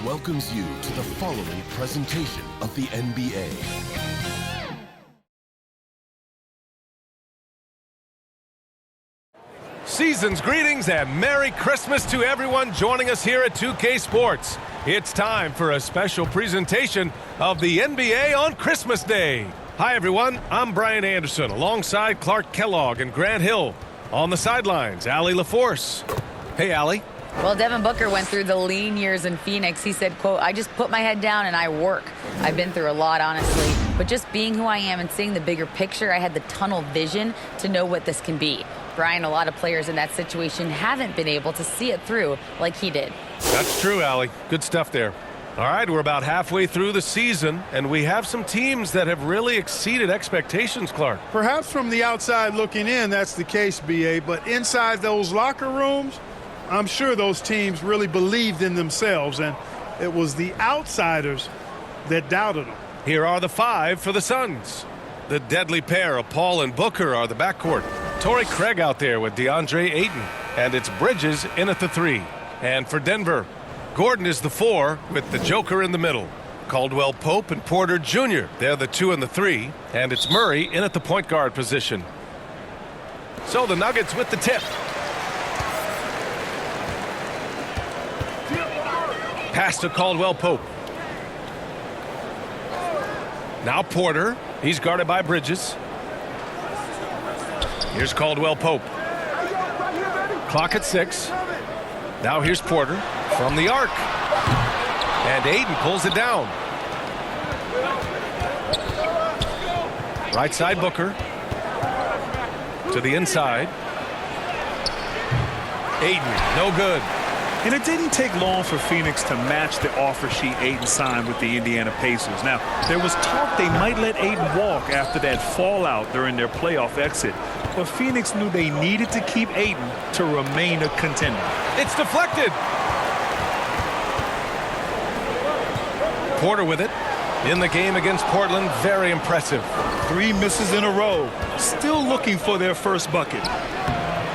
welcomes you to the following presentation of the NBA. Season's greetings and Merry Christmas to everyone joining us here at 2K Sports. It's time for a special presentation of the NBA on Christmas Day. Hi everyone, I'm Brian Anderson alongside Clark Kellogg and Grant Hill. On the sidelines, Allie LaForce. Hey Allie. Well, Devin Booker went through the lean years in Phoenix. He said, quote, "I just put my head down and I work. I've been through a lot, honestly. But just being who I am and seeing the bigger picture, I had the tunnel vision to know what this can be." Brian, a lot of players in that situation haven't been able to see it through like he did. That's true, Allie. Good stuff there. All right, we're about halfway through the season, and we have some teams that have really exceeded expectations, Clark. Perhaps from the outside looking in, that's the case, B.A., but inside those locker rooms, I'm sure those teams really believed in themselves, and it was the outsiders that doubted them. Here are the five for the Suns. The deadly pair of Paul and Booker are the backcourt. Torrey Craig out there with DeAndre Ayton, and it's Bridges in at the 3. And for Denver, Gordon is the 4 with the Joker in the middle. Caldwell Pope and Porter Jr., they're the 2 and the 3, and it's Murray in at the point guard position. So the Nuggets with the tip. Pass to Caldwell Pope. Now Porter. He's guarded by Bridges. Here's Caldwell Pope. Clock at 6. Now here's Porter from the arc. And Ayton pulls it down. Right side Booker. To the inside. Ayton, no good. And it didn't take long for Phoenix to match the offer sheet Ayton signed with the Indiana Pacers. Now, there was talk they might let Ayton walk after that fallout during their playoff exit. But Phoenix knew they needed to keep Ayton to remain a contender. It's deflected. Porter with it. In the game against Portland, very impressive. 3 misses in a row. Still looking for their first bucket.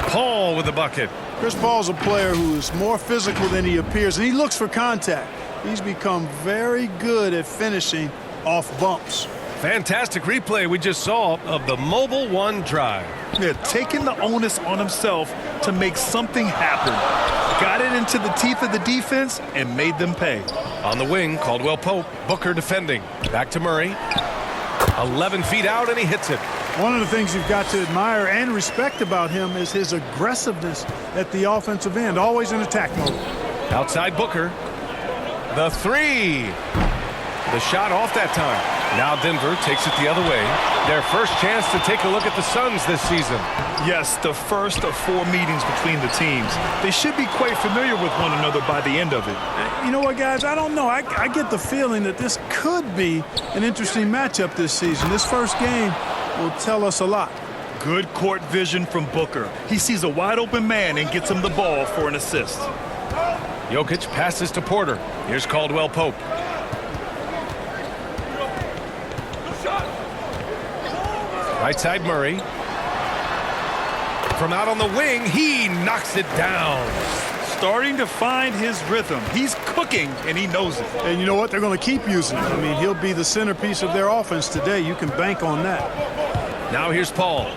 Paul with the bucket. Chris Paul's a player who is more physical than he appears, and he looks for contact. He's become very good at finishing off bumps. Fantastic replay we just saw of the Mobile One drive. Yeah, taking the onus on himself to make something happen. Got it into the teeth of the defense and made them pay. On the wing, Caldwell Pope. Booker defending. Back to Murray. 11 feet out, and he hits it. One of the things you've got to admire and respect about him is his aggressiveness at the offensive end, always in attack mode. Outside Booker. The 3. The shot off that time. Now Denver takes it the other way. Their first chance to take a look at the Suns this season. Yes, the first of 4 meetings between the teams. They should be quite familiar with one another by the end of it. You know what, guys? I don't know. I get the feeling that this could be an interesting matchup this season. This first game will tell us a lot. Good court vision from Booker. He sees a wide-open man and gets him the ball for an assist. Jokic passes to Porter. Here's Caldwell Pope. Right side Murray. From out on the wing, he knocks it down. Starting to find his rhythm. He's cooking, and he knows it. And you know what? They're going to keep using him. I mean, he'll be the centerpiece of their offense today. You can bank on that. Now here's Paul.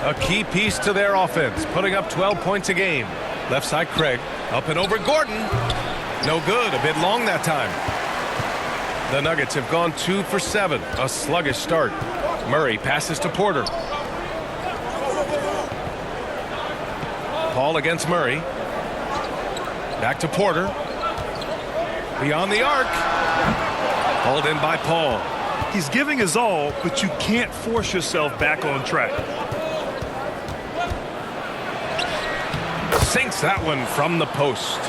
A key piece to their offense, putting up 12 points a game. Left side Craig. Up and over Gordon. No good. A bit long that time. The Nuggets have gone 2 for 7. A sluggish start. Murray passes to Porter. Paul against Murray. Back to Porter. Beyond the arc. Hauled in by Paul. He's giving his all, but you can't force yourself back on track. Sinks that one from the post.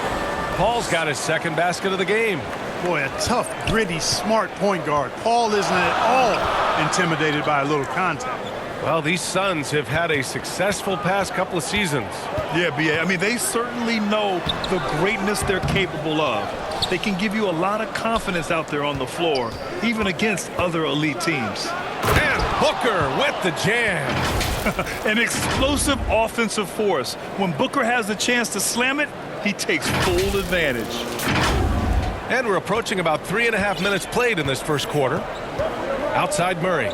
Paul's got his second basket of the game. Boy, a tough, gritty, smart point guard. Paul isn't at all intimidated by a little contact. Well, these Suns have had a successful past couple of seasons. Yeah, B.A. I mean, they certainly know the greatness they're capable of. They can give you a lot of confidence out there on the floor, even against other elite teams. And Booker with the jam. An explosive offensive force. When Booker has the chance to slam it, he takes full advantage. And we're approaching about 3.5 minutes played in this first quarter. Outside Murray.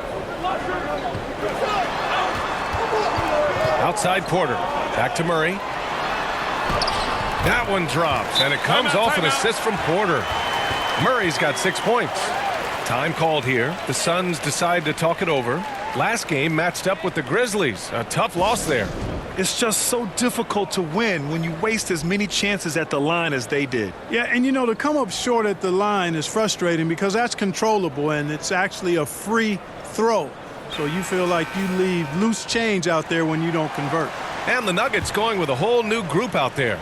Outside Porter. Back to Murray. That one drops, and it comes off an assist from Porter. Murray's got 6 points. Time called here. The Suns decide to talk it over. Last game matched up with the Grizzlies. A tough loss there. It's just so difficult to win when you waste as many chances at the line as they did. Yeah, and you know, to come up short at the line is frustrating because that's controllable and it's actually a free throw. So you feel like you leave loose change out there when you don't convert. And the Nuggets going with a whole new group out there.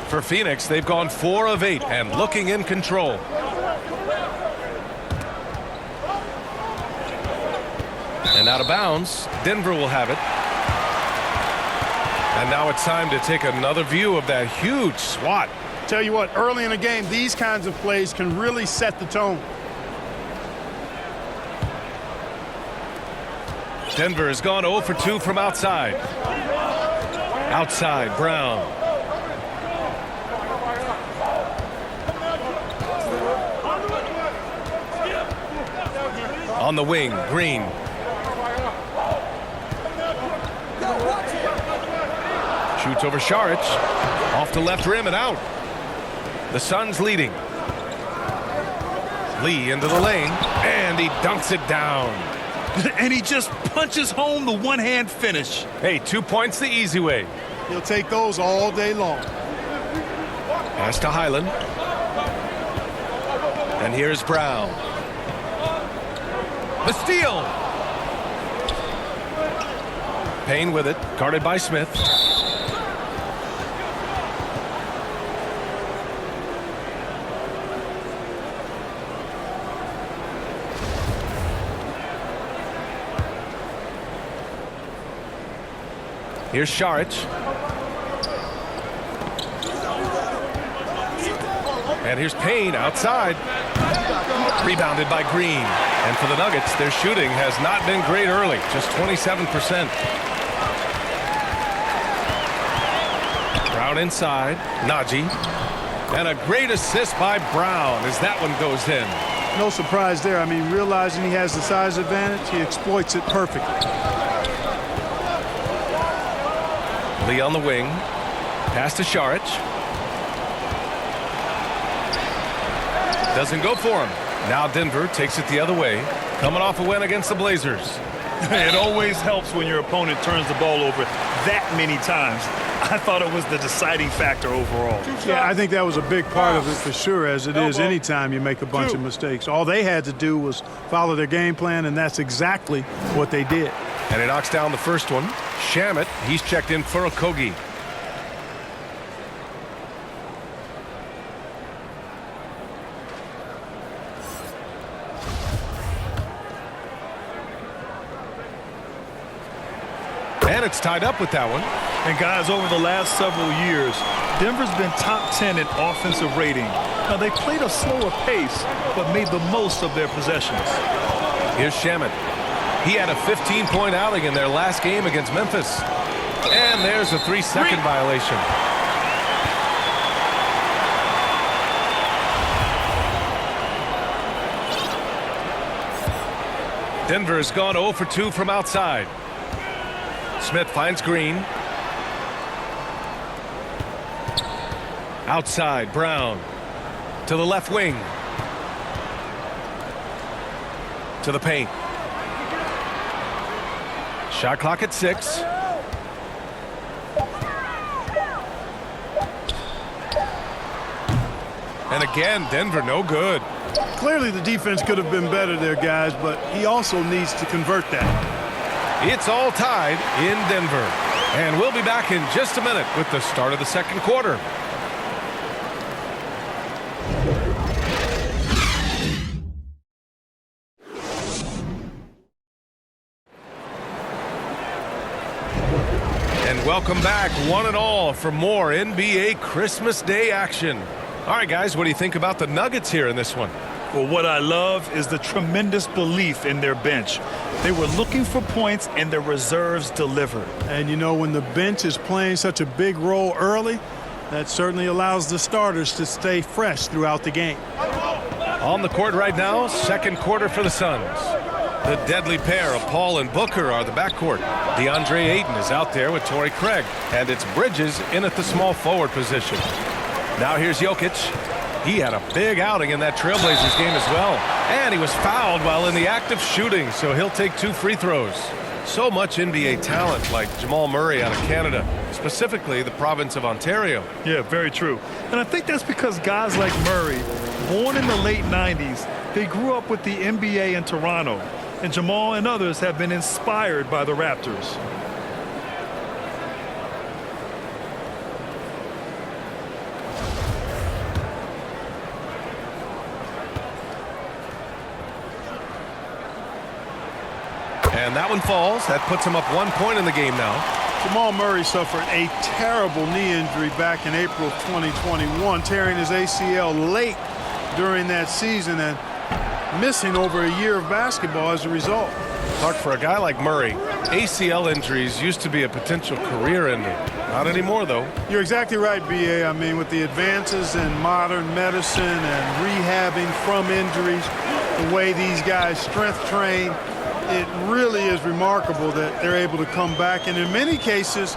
For Phoenix, they've gone 4 of 8 and looking in control. And out of bounds, Denver will have it. And now it's time to take another view of that huge swat. Tell you what, early in the game, these kinds of plays can really set the tone. Denver has gone 0 for 2 from outside. Outside, Brown. On the wing, Green. Shoots over Saric. Off the left rim and out. The Suns leading. Lee into the lane, and he dunks it down. And he just punches home the one-hand finish. Hey, 2 points the easy way. He'll take those all day long. Pass to Highland. And here's Brown. The steal. Payne with it, guarded by Smith. Here's Saric. And here's Payne outside. Rebounded by Green. And for the Nuggets, their shooting has not been great early, just 27%. Brown inside. Najee. And a great assist by Brown as that one goes in. No surprise there. I mean, realizing he has the size advantage, he exploits it perfectly. Lee on the wing. Pass to Saric. Doesn't go for him. Now Denver takes it the other way. Coming off a win against the Blazers. It always helps when your opponent turns the ball over that many times. I thought it was the deciding factor overall. Yeah, I think that was a big part of it for sure, as it is anytime you make a bunch of mistakes. All they had to do was follow their game plan, and that's exactly what they did. And he knocks down the first one. Shamet, he's checked in for Okogie. And it's tied up with that one. And guys, over the last several years, Denver's been top 10 in offensive rating. Now, they played a slower pace, but made the most of their possessions. Here's Shamet. He had a 15-point outing in their last game against Memphis. And there's a 3-second violation. Denver has gone 0 for 2 from outside. Smith finds Green. Outside, Brown. To the left wing. To the paint. Shot clock at 6. And again, Denver no good. Clearly the defense could have been better there, guys, but he also needs to convert that. It's all tied in Denver. And we'll be back in just a minute with the start of the second quarter. And welcome back, one and all, for more NBA Christmas Day action. All right, guys, what do you think about the Nuggets here in this one? Well, what I love is the tremendous belief in their bench. They were looking for points, and their reserves delivered. And, you know, when the bench is playing such a big role early, that certainly allows the starters to stay fresh throughout the game. On the court right now, second quarter for the Suns. The deadly pair of Paul and Booker are the backcourt. DeAndre Ayton is out there with Torrey Craig, and it's Bridges in at the small forward position. Now here's Jokic. He had a big outing in that Trailblazers game as well, and he was fouled while in the act of shooting, so he'll take 2 free throws. So much NBA talent like Jamal Murray out of Canada, specifically the province of Ontario. Yeah, very true. And I think that's because guys like Murray, born in the late 90s, they grew up with the NBA in Toronto. And Jamal and others have been inspired by the Raptors. And that one falls. That puts him up 1 point in the game now. Jamal Murray suffered a terrible knee injury back in April of 2021, tearing his ACL late during that season and missing over a year of basketball as a result. Clark, for a guy like Murray, ACL injuries used to be a potential career ender. Not anymore, though. You're exactly right, B.A. I mean, with the advances in modern medicine and rehabbing from injuries, the way these guys strength train, it really is remarkable that they're able to come back and in many cases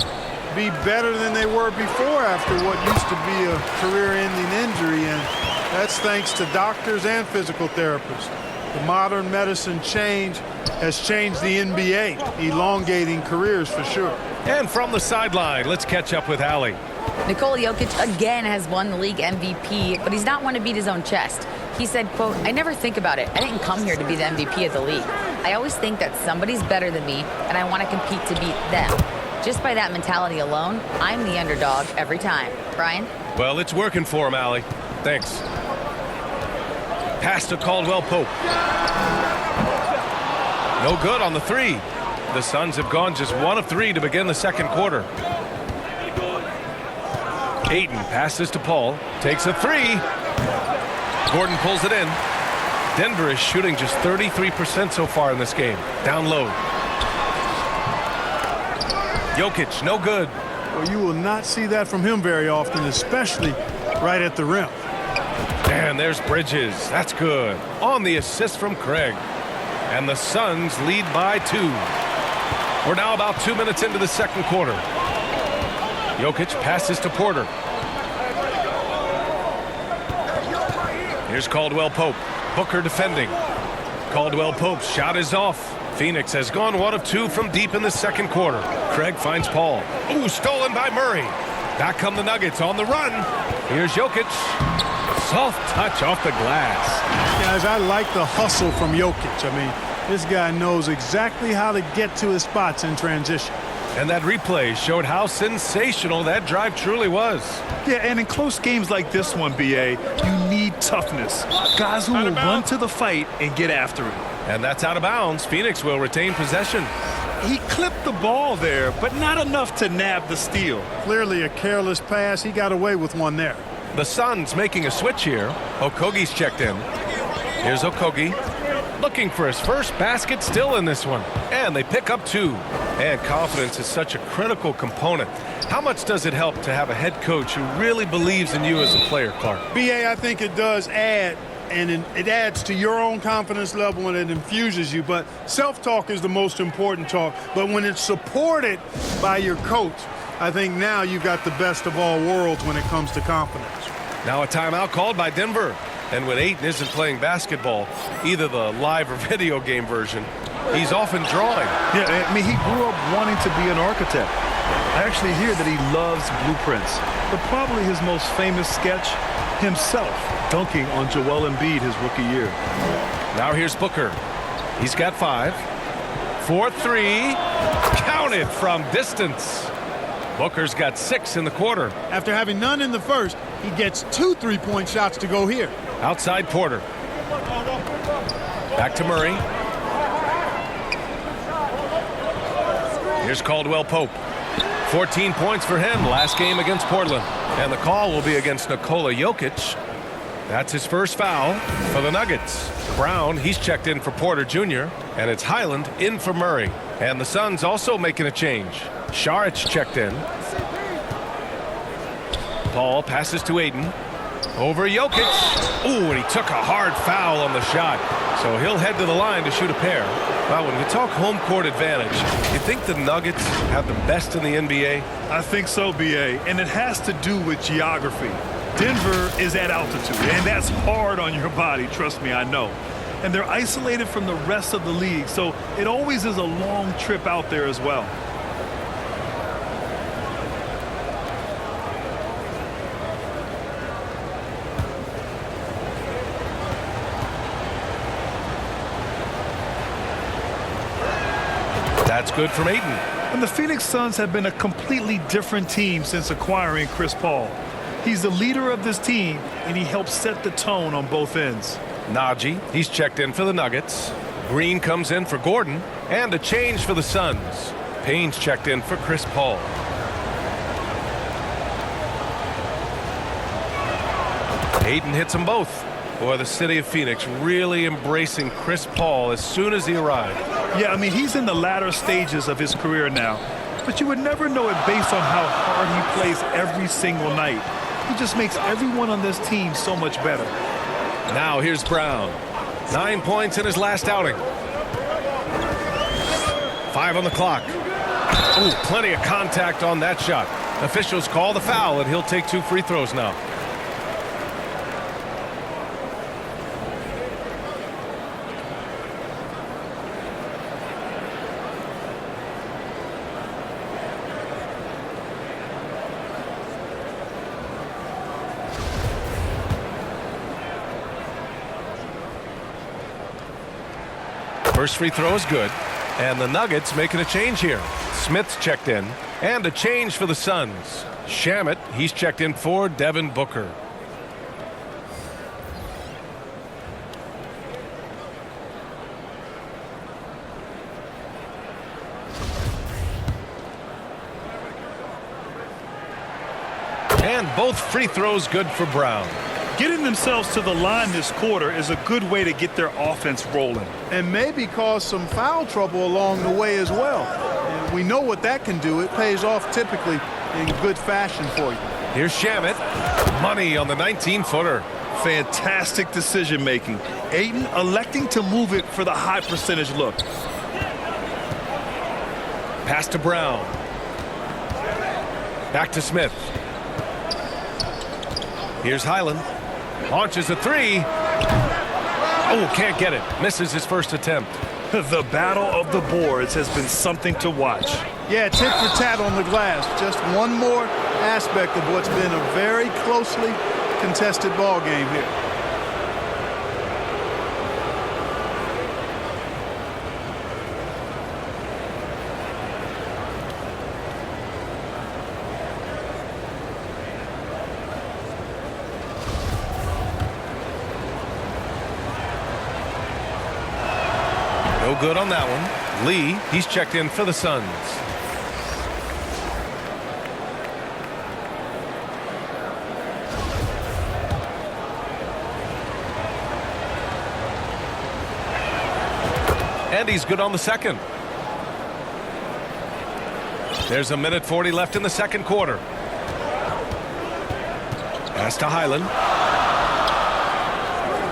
be better than they were before after what used to be a career-ending injury, and that's thanks to doctors and physical therapists. The modern medicine change has changed the NBA, elongating careers for sure. And from the sideline, let's catch up with Allie. Nikola Jokic again has won the league MVP, but he's not one to beat his own chest. He said, quote, "I never think about it. I didn't come here to be the MVP of the league. I always think that somebody's better than me, and I want to compete to beat them. Just by that mentality alone, I'm the underdog every time." Brian? Well, it's working for him, Allie. Thanks. Pass to Caldwell Pope. No good on the three. The Suns have gone just 1 of 3 to begin the second quarter. Ayton passes to Paul. Takes a 3. Gordon pulls it in. Denver is shooting just 33% so far in this game. Down low. Jokic, no good. Well, you will not see that from him very often, especially right at the rim. And there's Bridges. That's good. On the assist from Craig. And the Suns lead by 2. We're now about 2 minutes into the second quarter. Jokic passes to Porter. Here's Caldwell Pope. Booker defending. Caldwell Pope's shot is off. Phoenix has gone 1 of 2 from deep in the second quarter. Craig finds Paul. Ooh, stolen by Murray. Back come the Nuggets on the run. Here's Jokic. Soft touch off the glass. Guys, I like the hustle from Jokic. I mean, this guy knows exactly how to get to his spots in transition. And that replay showed how sensational that drive truly was. Yeah, and in close games like this one, B.A., you need toughness. Guys who will run to the fight and get after it. And that's out of bounds. Phoenix will retain possession. He clipped the ball there, but not enough to nab the steal. Clearly a careless pass. He got away with one there. The Suns making a switch here. Okogie's checked in. Here's Okogie. Looking for his first basket still in this one. And they pick up 2. And confidence is such a critical component. How much does it help to have a head coach who really believes in you as a player, Clark? B.A., I think it does add, and it adds to your own confidence level and it infuses you. But self-talk is the most important talk. But when it's supported by your coach, I think now you've got the best of all worlds when it comes to confidence. Now a timeout called by Denver. And when Ayton isn't playing basketball, either the live or video game version, he's often drawing. Yeah, I mean, he grew up wanting to be an architect. I actually hear that he loves blueprints. But probably his most famous sketch, himself dunking on Joel Embiid his rookie year. Now here's Booker. He's got 5. 4-3. Counted from distance. Booker's got 6 in the quarter. After having none in the first, he gets 2 3-point shots to go here. Outside Porter. Back to Murray. Here's Caldwell Pope. 14 points for him last game against Portland. And the call will be against Nikola Jokic. That's his first foul for the Nuggets. Brown, he's checked in for Porter Jr. And it's Highland in for Murray. And the Suns also making a change. Saric checked in. Paul passes to Ayton. Over Jokic. Ooh, and he took a hard foul on the shot. So he'll head to the line to shoot a pair. Well, when we talk home court advantage, you think the Nuggets have the best in the NBA? I think so, B.A., and it has to do with geography. Denver is at altitude, and that's hard on your body, trust me, I know. And they're isolated from the rest of the league, so it always is a long trip out there as well. That's good from Ayton. And the Phoenix Suns have been a completely different team since acquiring Chris Paul. He's the leader of this team, and he helps set the tone on both ends. Najee, he's checked in for the Nuggets. Green comes in for Gordon, and a change for the Suns. Payne's checked in for Chris Paul. Ayton hits them both. Boy, the city of Phoenix really embracing Chris Paul as soon as he arrived. Yeah, I mean, he's in the latter stages of his career now, but you would never know it based on how hard he plays every single night. He just makes everyone on this team so much better. Now here's Brown. 9 points in his last outing. 5 on the clock. Ooh, plenty of contact on that shot. Officials call the foul, and he'll take 2 free throws now. First free throw is good, and the Nuggets making a change here. Smith's checked in, and a change for the Suns. Shamet, he's checked in for Devin Booker. And both free throws good for Brown. Getting themselves to the line this quarter is a good way to get their offense rolling. And maybe cause some foul trouble along the way as well. And we know what that can do. It pays off typically in good fashion for you. Here's Shamet. Money on the 19-footer. Fantastic decision making. Ayton electing to move it for the high percentage look. Pass to Brown. Back to Smith. Here's Highland. Launches a 3. Oh, can't get it. Misses his first attempt. The battle of the boards has been something to watch. Yeah, tit for tat on the glass. Just one more aspect of what's been a very closely contested ball game here. No good on that one. Lee, he's checked in for the Suns. And he's good on the second. There's a minute 40 left in the second quarter. Pass to Highland.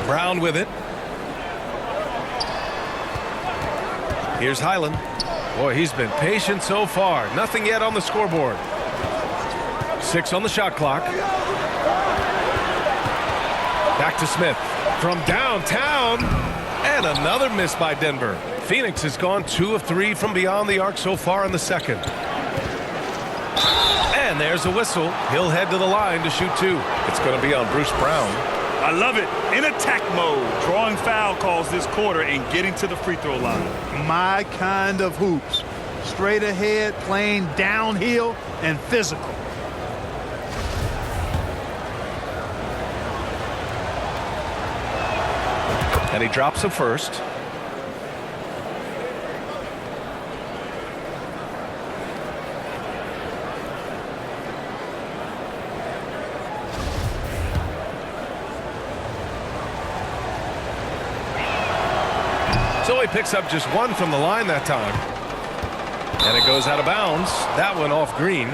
Brown with it. Here's Highland. Boy, he's been patient so far. Nothing yet on the scoreboard. 6 on the shot clock. Back to Smith. From downtown. And another miss by Denver. Phoenix has gone 2 of 3 from beyond the arc so far in the second. And there's a whistle. He'll head to the line to shoot 2. It's going to be on Bruce Brown. I love it. In attack mode, drawing foul calls this quarter and getting to the free throw line. My kind of hoops. Straight ahead, playing downhill, and physical. And he drops a first. So he picks up just 1 from the line that time. And it goes out of bounds. That one off Green.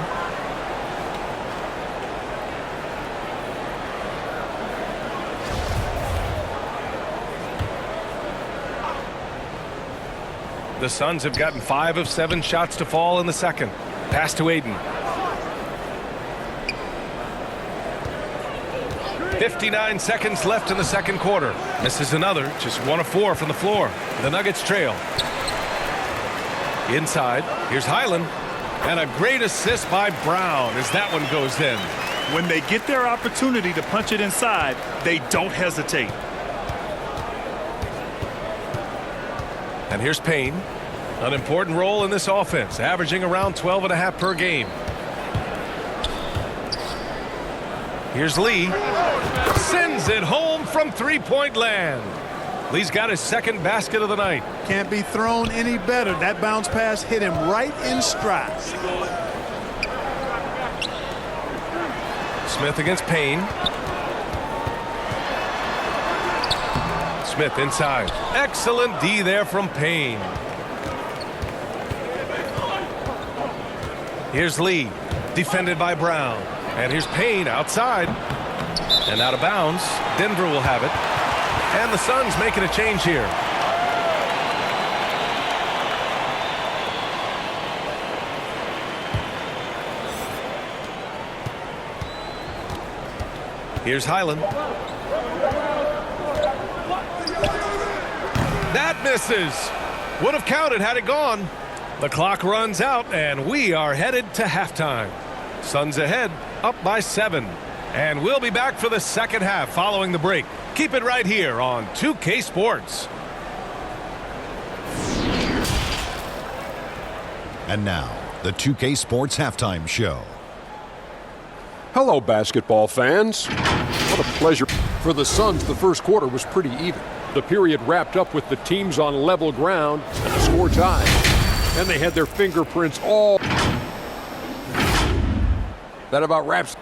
The Suns have gotten 5 of 7 shots to fall in the second. Pass to Ayton. 59 seconds left in the second quarter. Misses another, just 1 of 4 from the floor. The Nuggets trail. Inside, here's Highland. And a great assist by Brown as that one goes in. When they get their opportunity to punch it inside, they don't hesitate. And here's Payne. An important role in this offense, averaging around 12.5 per game. Here's Lee. Sends it home from three-point land. Lee's got his second basket of the night. Can't be thrown any better. That bounce pass hit him right in stride. Smith against Payne. Smith inside. Excellent D there from Payne. Here's Lee, defended by Brown. And here's Payne outside. And out of bounds. Denver will have it. And the Suns making a change here. Here's Highland. That misses. Would have counted had it gone. The clock runs out and we are headed to halftime. Suns ahead, up by 7. And we'll be back for the second half following the break. Keep it right here on 2K Sports. And now, the 2K Sports Halftime Show. Hello, basketball fans. What a pleasure. For the Suns, the first quarter was pretty even. The period wrapped up with the teams on level ground and the score tied. And they had their fingerprints all. That about wraps.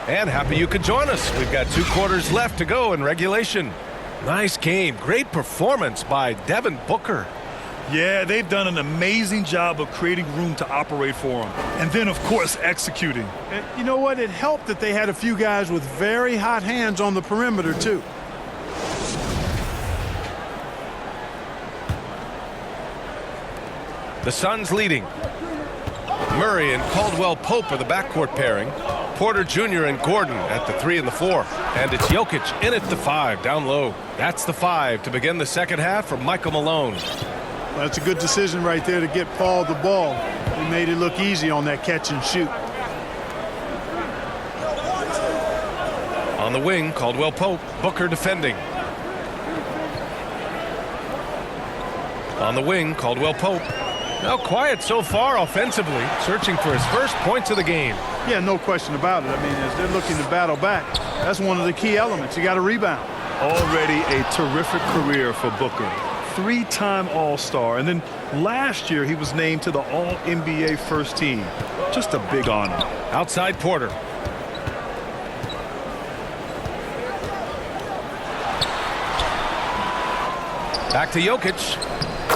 And happy you could join us. We've got 2 quarters left to go in regulation. Nice game. Great performance by Devin Booker. Yeah, they've done an amazing job of creating room to operate for him. And then, of course, executing. And you know what? It helped that they had a few guys with very hot hands on the perimeter, too. The Suns leading. Murray and Caldwell Pope are the backcourt pairing. Porter Jr. and Gordon at the 3 and the 4. And it's Jokic in at the 5 down low. That's the 5 to begin the second half for Michael Malone. Well, that's a good decision right there to get Paul the ball. He made it look easy on that catch and shoot. On the wing, Caldwell Pope. Booker defending. On the wing, Caldwell Pope. Now quiet so far offensively, searching for his first points of the game. Yeah, no question about it. I mean, as they're looking to battle back, that's one of the key elements. You got to rebound. Already a terrific career for Booker. 3-time All-Star. And then last year he was named to the All-NBA first team. Just a big honor. Outside Porter. Back to Jokic.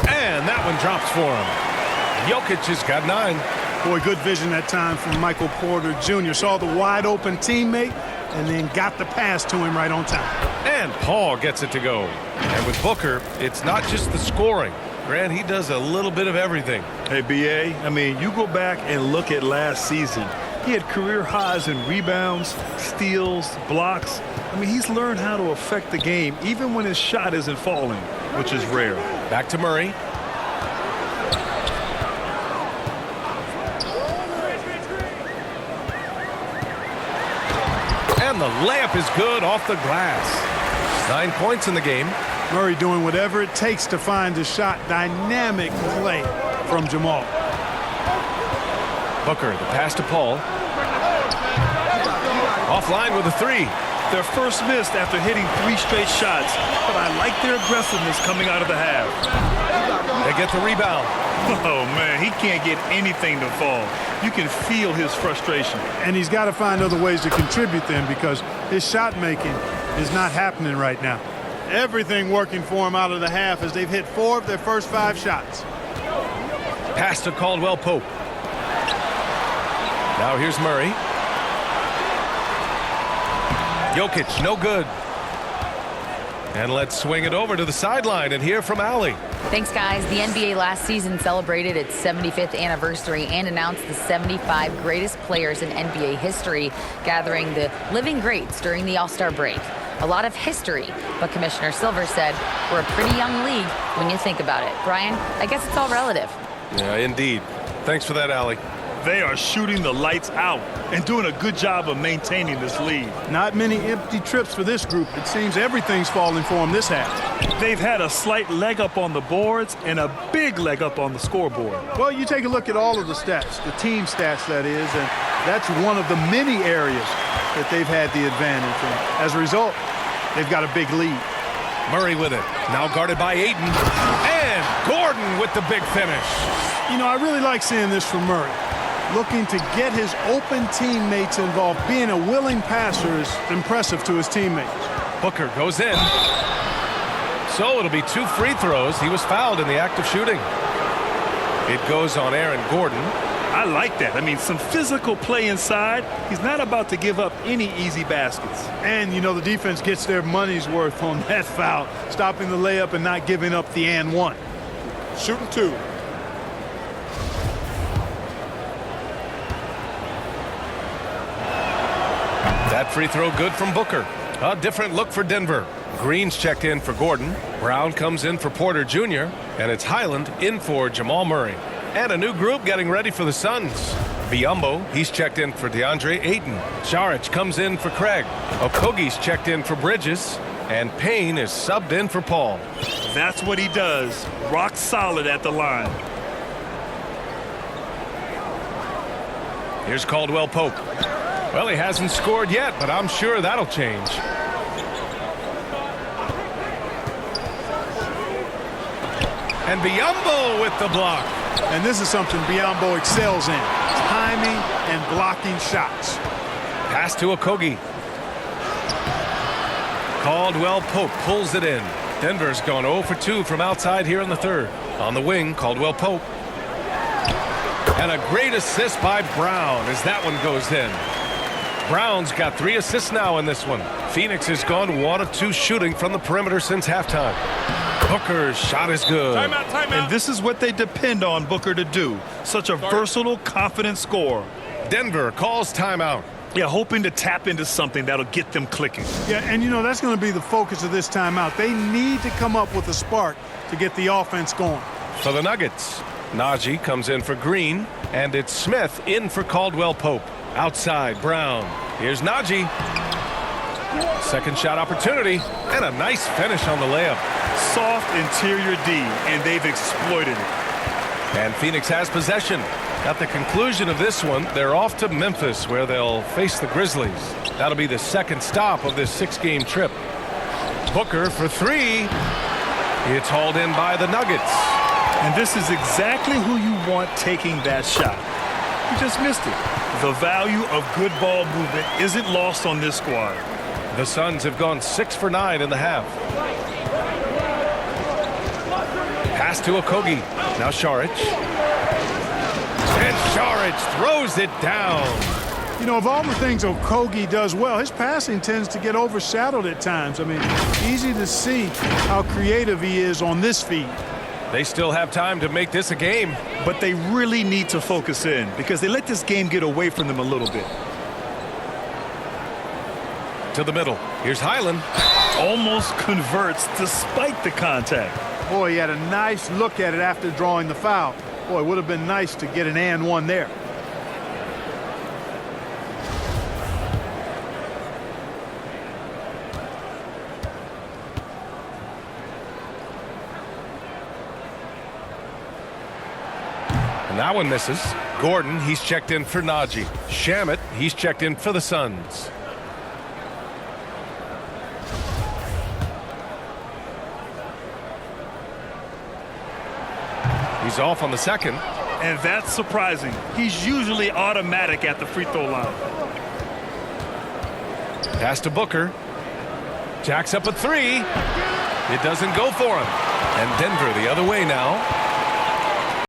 And that one drops for him. Jokic has got 9. Boy, good vision that time from Michael Porter Jr. Saw the wide open teammate and then got the pass to him right on time. And Paul gets it to go. And with Booker, it's not just the scoring. Grant, he does a little bit of everything. Hey, B.A., I mean, you go back and look at last season. He had career highs in rebounds, steals, blocks. I mean, he's learned how to affect the game even when his shot isn't falling, which is rare. Back to Murray. And the layup is good off the glass. 9 points in the game. Murray doing whatever it takes to find a shot. Dynamic play from Jamal. Booker, the pass to Paul. Offline with a 3. Their first missed after hitting 3 straight shots, but I like their aggressiveness coming out of the half. They get the rebound. Oh, man, he can't get anything to fall. You can feel his frustration. And he's got to find other ways to contribute then because his shot making is not happening right now. Everything working for him out of the half as they've hit 4 of their first 5 shots. Pass to Caldwell Pope. Now here's Murray. Jokic, no good. And let's swing it over to the sideline and hear from Allie. Thanks, guys. The NBA last season celebrated its 75th anniversary and announced the 75 greatest players in NBA history, gathering the living greats during the All-Star break. A lot of history, but Commissioner Silver said we're a pretty young league when you think about it. Brian, I guess it's all relative. Yeah, indeed. Thanks for that, Allie. They are shooting the lights out and doing a good job of maintaining this lead. Not many empty trips for this group. It seems everything's falling for them this half. They've had a slight leg up on the boards and a big leg up on the scoreboard. Well, you take a look at all of the stats, the team stats that is, and that's one of the many areas that they've had the advantage. And as a result, they've got a big lead. Murray with it. Now guarded by Ayton. And Gordon with the big finish. You know, I really like seeing this from Murray. Looking to get his open teammates involved. Being a willing passer is impressive to his teammates. Booker goes in. So it'll be 2 free throws. He was fouled in the act of shooting. It goes on Aaron Gordon. I like that. I mean, some physical play inside. He's not about to give up any easy baskets. And, you know, the defense gets their money's worth on that foul, stopping the layup and not giving up the and one. Shooting 2. That free throw good from Booker. A different look for Denver. Green's checked in for Gordon. Brown comes in for Porter Jr. And it's Highland in for Jamal Murray. And a new group getting ready for the Suns. Biyombo, he's checked in for DeAndre Ayton. Saric comes in for Craig. Okogie's checked in for Bridges. And Payne is subbed in for Paul. That's what he does. Rock solid at the line. Here's Caldwell Pope. Well, he hasn't scored yet, but I'm sure that'll change. And Biyombo with the block. And this is something Biyombo excels in. Timing and blocking shots. Pass to Okogie. Caldwell Pope pulls it in. Denver's gone 0 for 2 from outside here in the third. On the wing, Caldwell Pope. And a great assist by Brown as that one goes in. Brown's got 3 assists now in this one. Phoenix has gone 1 of 2 shooting from the perimeter since halftime. Booker's shot is good. Timeout. And this is what they depend on Booker to do. Such a versatile, confident scorer. Denver calls timeout. Yeah, hoping to tap into something that'll get them clicking. Yeah, and you know, that's going to be the focus of this timeout. They need to come up with a spark to get the offense going. For the Nuggets, Najee comes in for Green, and it's Smith in for Caldwell Pope. Outside, Brown. Here's Najee. Second shot opportunity, and a nice finish on the layup. Soft interior D, and they've exploited it. And Phoenix has possession. At the conclusion of this one, they're off to Memphis, where they'll face the Grizzlies. That'll be the second stop of this 6-game trip. Booker for 3. It's hauled in by the Nuggets. And this is exactly who you want taking that shot. You just missed it. The value of good ball movement isn't lost on this squad. The Suns have gone 6 for 9 in the half. Pass to Okogie. Now Saric. And Saric throws it down. You know, of all the things Okogie does well, his passing tends to get overshadowed at times. I mean, easy to see how creative he is on this feed. They still have time to make this a game. But they really need to focus in because they let this game get away from them a little bit. To the middle. Here's Highland. Almost converts despite the contact. Boy, he had a nice look at it after drawing the foul. Boy, it would have been nice to get an and one there. And that one misses. Gordon, he's checked in for Najee. Shamet, he's checked in for the Suns. He's off on the second. And that's surprising. He's usually automatic at the free throw line. Pass to Booker. Jacks up a 3. It doesn't go for him. And Denver the other way now.